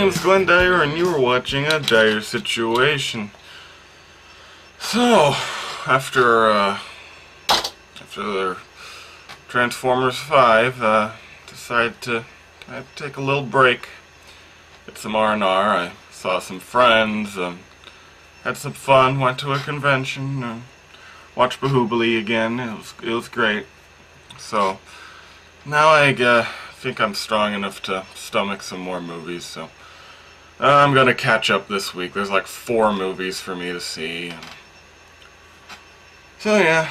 name's Glenn Dyer, and you are watching a Dyer-Situation. So, after the Transformers 5, decided to take a little break, get some R&R. I saw some friends, had some fun, went to a convention, watched Bahubali again. It was great. So, now I think I'm strong enough to stomach some more movies, so I'm gonna catch up this week. There's like 4 movies for me to see. So yeah,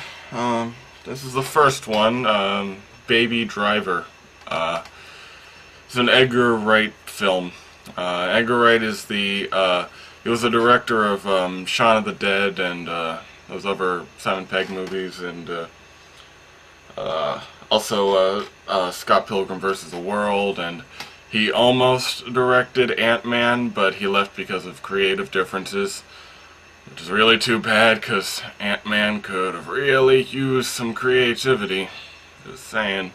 this is the first one, Baby Driver. It's an Edgar Wright film. Edgar Wright is he was the director of Shaun of the Dead and those other Simon Pegg movies, and also Scott Pilgrim vs. the World, and he almost directed Ant-Man, but he left because of creative differences, which is really too bad, because Ant-Man could have really used some creativity. Just saying.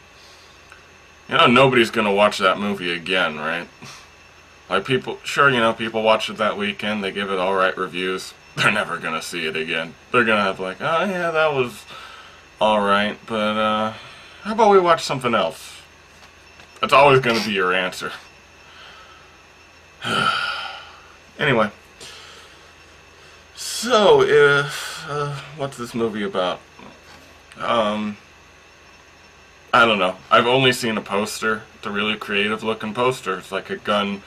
You know, nobody's gonna watch that movie again, right? Like, people watch it that weekend, they give it alright reviews. They're never gonna see it again. They're gonna have like, oh yeah, that was alright, but how about we watch something else? That's always going to be your answer. Anyway. So, what's this movie about? I don't know. I've only seen a poster. It's a really creative looking poster. It's like a gun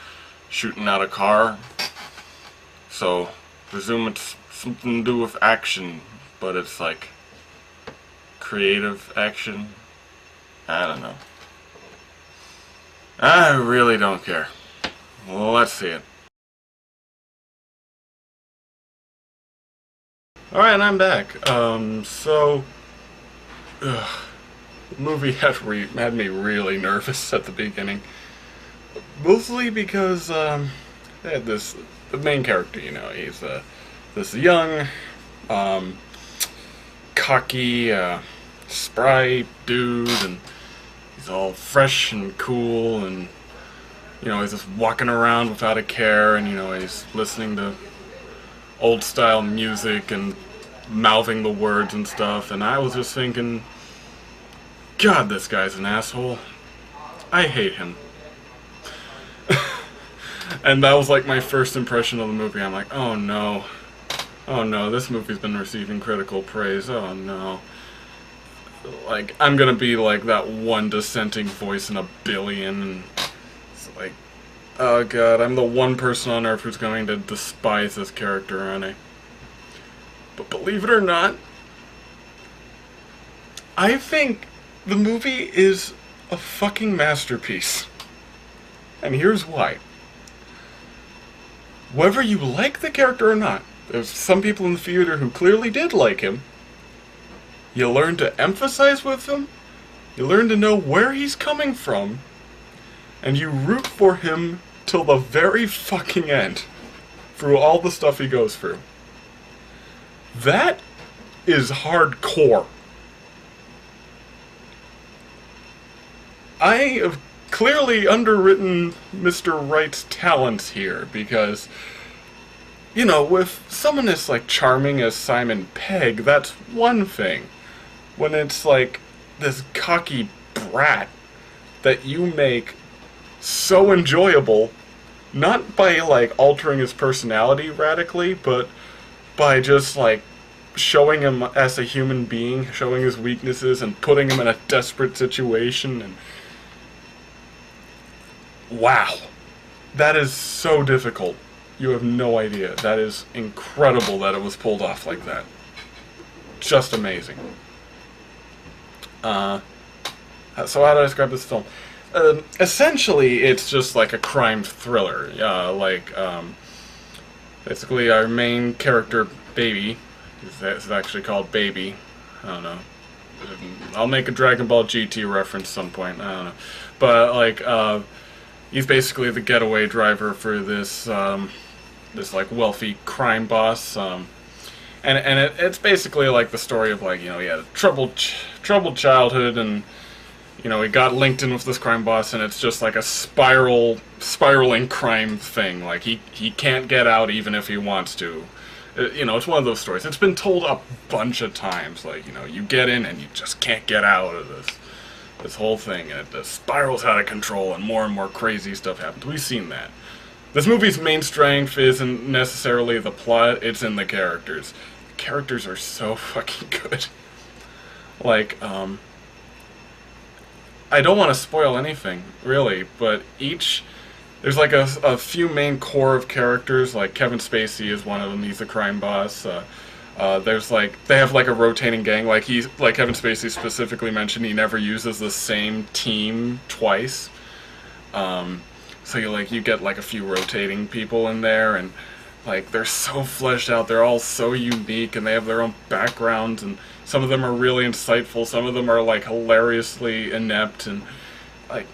shooting out a car. So, presume it's something to do with action, but it's like creative action. I don't know. I really don't care. Well, let's see it. Alright, I'm back. The movie had me really nervous at the beginning. Mostly because, they had the main character, you know, he's, this young, cocky, spry dude, and he's all fresh and cool, and you know, he's just walking around without a care, and you know, he's listening to old style music and mouthing the words and stuff, and I was just thinking, God, this guy's an asshole. I hate him. And that was like my first impression of the movie. I'm like, oh no, this movie's been receiving critical praise, oh no. Like, I'm gonna be like that one dissenting voice in a billion, and it's like, oh god, I'm the one person on earth who's going to despise this character, aren't I? But believe it or not, I think the movie is a fucking masterpiece. And here's why. Whether you like the character or not, there's some people in the theater who clearly did like him. You learn to emphasize with him, you learn to know where he's coming from, and you root for him till the very fucking end, through all the stuff he goes through. That is hardcore. I have clearly underwritten Mr. Wright's talents here, because, you know, with someone as, like, charming as Simon Pegg, that's one thing. When it's like this cocky brat that you make so enjoyable, not by like altering his personality radically, but by just like showing him as a human being, showing his weaknesses and putting him in a desperate situation, and wow, that is so difficult. You have no idea. That is incredible that it was pulled off like that. Just amazing. So how do I describe this film? Essentially, it's just like a crime thriller. Basically our main character, Baby, is actually called Baby. I don't know. I'll make a Dragon Ball GT reference some point. I don't know. But, like, he's basically the getaway driver for this, this, like, wealthy crime boss, it's basically like the story of, like, you know, he had a troubled childhood, and you know, he got linked in with this crime boss, and it's just like a spiraling crime thing. Like, he can't get out even if he wants to. You know, it's one of those stories. It's been told a bunch of times. Like, you know, you get in and you just can't get out of this whole thing, and it spirals out of control, and more crazy stuff happens. We've seen that. This movie's main strength isn't necessarily the plot, it's in the characters. The characters are so fucking good. Like, I don't want to spoil anything, really, but there's like a few main core of characters, like Kevin Spacey is one of them, he's a crime boss. There's like, they have like a rotating gang, like Kevin Spacey specifically mentioned, he never uses the same team twice. So you get like a few rotating people in there, and like they're so fleshed out, they're all so unique, and they have their own backgrounds, and some of them are really insightful, some of them are like hilariously inept, and like,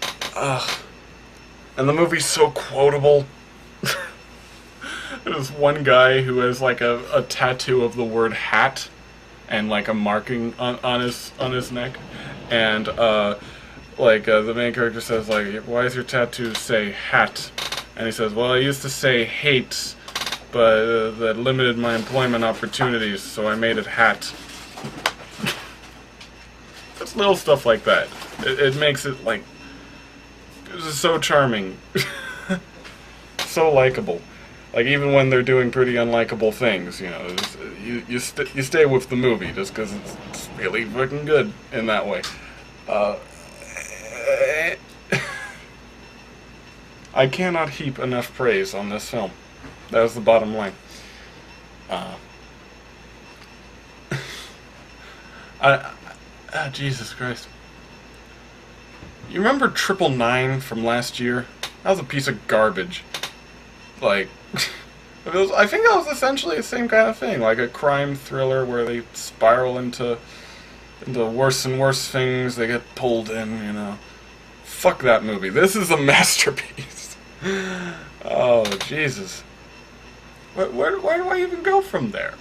and the movie's so quotable. There's one guy who has like a tattoo of the word hat and like a marking on his neck, and the main character says, like, why does your tattoo say hat? And he says, well, I used to say hate, but that limited my employment opportunities, so I made it hat. It's little stuff like that. It makes it, like, it's so charming. So likable. Like, even when they're doing pretty unlikable things, you know, you stay with the movie just because it's really fucking good in that way. I cannot heap enough praise on this film. That was the bottom line. Jesus Christ. You remember 999 from last year? That was a piece of garbage. Like, I think that was essentially the same kind of thing, like a crime thriller where they spiral into worse and worse things, they get pulled in, you know. Fuck that movie. This is a masterpiece. Oh, Jesus. Where do I even go from there?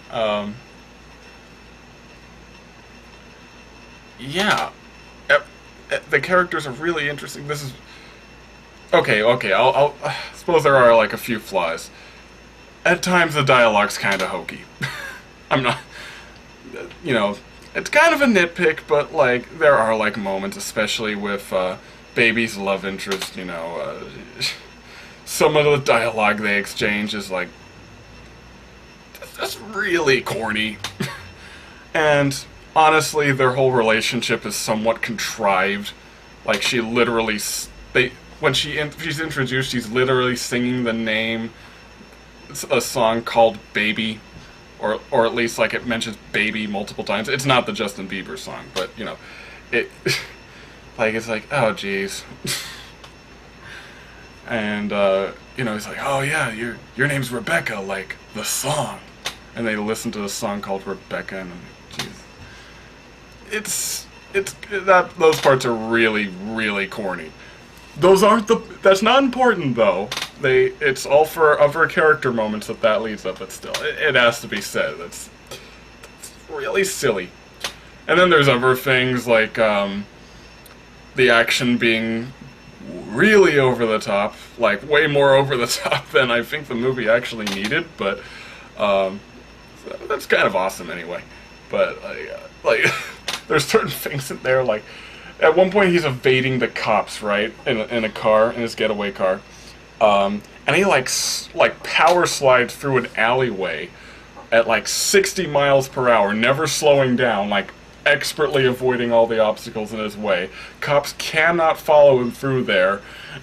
Yeah. The characters are really interesting. This is... Okay, I'll suppose there are, like, a few flaws. At times, the dialogue's kind of hokey. I'm not... You know, it's kind of a nitpick, but, like, there are, like, moments, especially with, Baby's love interest, you know, some of the dialogue they exchange is, like, that's really corny. And, honestly, their whole relationship is somewhat contrived. Like, she literally... When she's introduced, she's literally singing the name, a song called Baby, or at least, like, it mentions Baby multiple times. It's not the Justin Bieber song, but, you know, it... Like, it's like, oh, jeez. And, you know, he's like, oh, yeah, your name's Rebecca, like, the song. And they listen to the song called Rebecca, and, jeez. Those parts are really, really corny. That's not important, though. It's all for other character moments that leads up, but still, it has to be said. That's really silly. And then there's other things, like, the action being really over the top, like way more over the top than I think the movie actually needed, but that's kind of awesome anyway. But like there's certain things in there, like at one point he's evading the cops, right, in a car, in his getaway car, and he like power slides through an alleyway at like 60 miles per hour, never slowing down, like expertly avoiding all the obstacles in his way. Cops cannot follow him through there,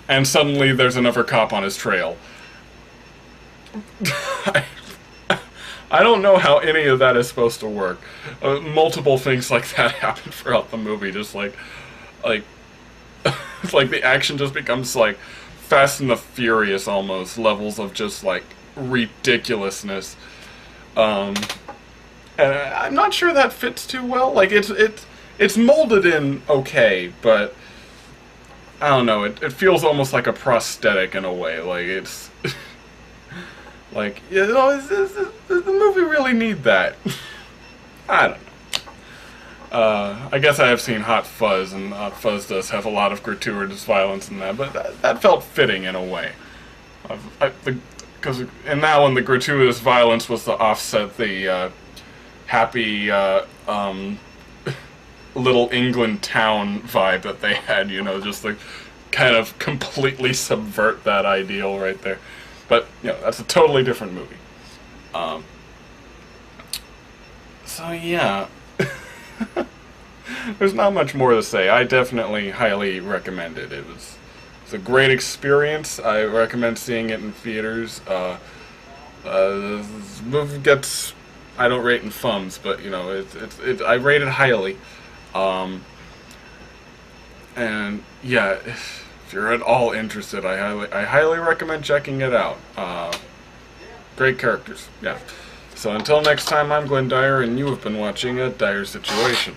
and suddenly there's another cop on his trail. I don't know how any of that is supposed to work. Multiple things like that happen throughout the movie, just like it's like the action just becomes like Fast and the Furious almost, levels of just like ridiculousness. And I'm not sure that fits too well. Like, it's molded in okay, but I don't know, it feels almost like a prosthetic in a way. Like, it's... like, you know, does the movie really need that? I don't know. I guess I have seen Hot Fuzz, and Hot Fuzz does have a lot of gratuitous violence in that, but that felt fitting in a way. Because in that one, the gratuitous violence was to offset the happy Little England town vibe that they had, you know, just like kind of completely subvert that ideal right there. But, you know, that's a totally different movie. So yeah, there's not much more to say. I definitely highly recommend it. It's a great experience. I recommend seeing it in theaters. This movie gets, I don't rate in thumbs, but you know, I rate it highly. And yeah, if you're at all interested, I highly recommend checking it out. Great characters, yeah. So until next time, I'm Glenn Dyer, and you have been watching A Dire Situation.